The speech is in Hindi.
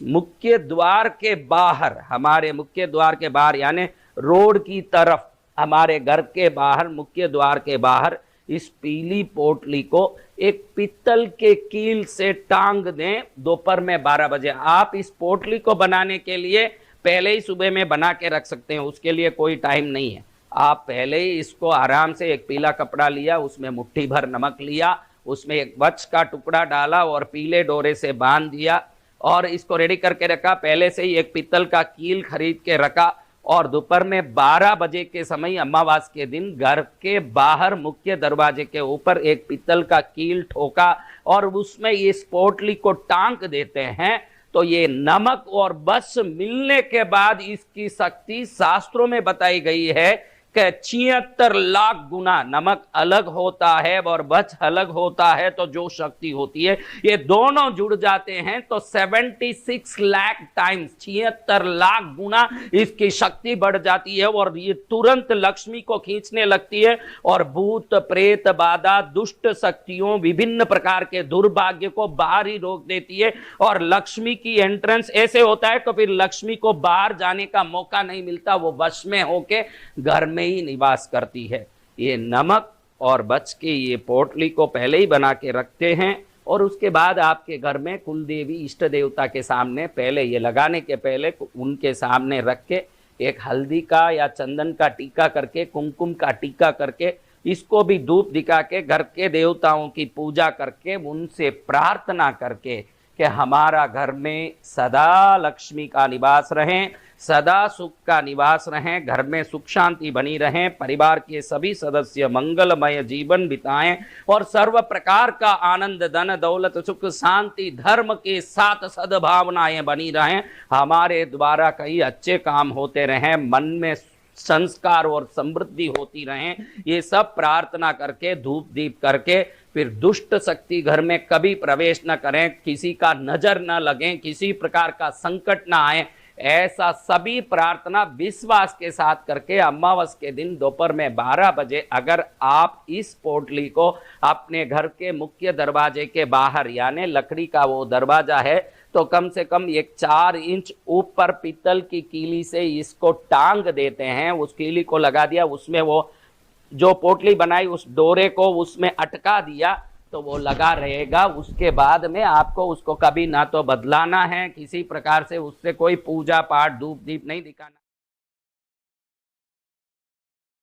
मुख्य द्वार के बाहर, हमारे मुख्य द्वार के बाहर यानी रोड की तरफ, हमारे घर के बाहर मुख्य द्वार के बाहर इस पीली पोटली को एक पीतल के कील से टांग दें दोपहर में 12 बजे। आप इस पोटली को बनाने के लिए पहले ही सुबह में बना के रख सकते हैं, उसके लिए कोई टाइम नहीं है। आप पहले ही इसको आराम से एक पीला कपड़ा लिया, उसमें मुट्ठी भर नमक लिया, उसमें एक वक्स का टुकड़ा डाला और पीले डोरे से बांध दिया और इसको रेडी करके रखा। पहले से ही एक पीतल का कील खरीद के रखा और दोपहर में 12 बजे के समय अमावास के दिन घर के बाहर मुख्य दरवाजे के ऊपर एक पीतल का कील ठोका और उसमें इस पोटली को टांग देते हैं। तो ये नमक और बस मिलने के बाद इसकी शक्ति शास्त्रों में बताई गई है कि 76 लाख गुना नमक अलग होता है और बच अलग होता है, तो जो शक्ति होती है ये दोनों जुड़ जाते हैं तो 76 लाख टाइम्स 76 लाख गुना इसकी शक्ति बढ़ जाती है और ये तुरंत लक्ष्मी को खींचने लगती है और भूत प्रेत बाधा दुष्ट शक्तियों विभिन्न प्रकार के दुर्भाग्य को बाहर ही रोक देती है और लक्ष्मी की एंट्रेंस ऐसे होता है तो फिर लक्ष्मी को बाहर जाने का मौका नहीं मिलता, वो वश में होके घर में ही निवास करती है। ये नमक और बच के ये पोटली को पहले ही बना के रखते हैं और उसके बाद आपके घर में कुल देवी इष्ट देवता के सामने पहले ये लगाने के पहले उनके सामने रख के एक हल्दी का या चंदन का टीका करके, कुमकुम का टीका करके, इसको भी धूप दिखा के घर के देवताओं की पूजा करके उनसे प्रार्थना करके कि हमारा घर में सदा लक्ष्मी का निवास रहें, सदा सुख का निवास रहें, घर में सुख शांति बनी रहें, परिवार के सभी सदस्य मंगलमय जीवन बिताएं और सर्व प्रकार का आनंद धन दौलत सुख शांति धर्म के साथ सद्भावनाएं बनी रहें, हमारे द्वारा कई अच्छे काम होते रहें, मन में संस्कार और समृद्धि होती रहें। ये सब प्रार्थना करके धूप दीप करके फिर दुष्ट शक्ति घर में कभी प्रवेश न करें, किसी का नजर न लगे, किसी प्रकार का संकट न आए, ऐसा सभी प्रार्थना विश्वास के साथ करके अमावस के दिन दोपहर में 12 बजे अगर आप इस पोटली को अपने घर के मुख्य दरवाजे के बाहर यानी लकड़ी का वो दरवाजा है तो कम से कम एक 4 इंच ऊपर पीतल की कीली से इसको टांग देते हैं। उस कीली को लगा दिया, उसमें वो जो पोटली बनाई उस डोरे को उसमें अटका दिया तो वो लगा रहेगा। उसके बाद में आपको उसको कभी ना तो बदलाना है, किसी प्रकार से उससे कोई पूजा पाठ धूप दीप नहीं दिखाना।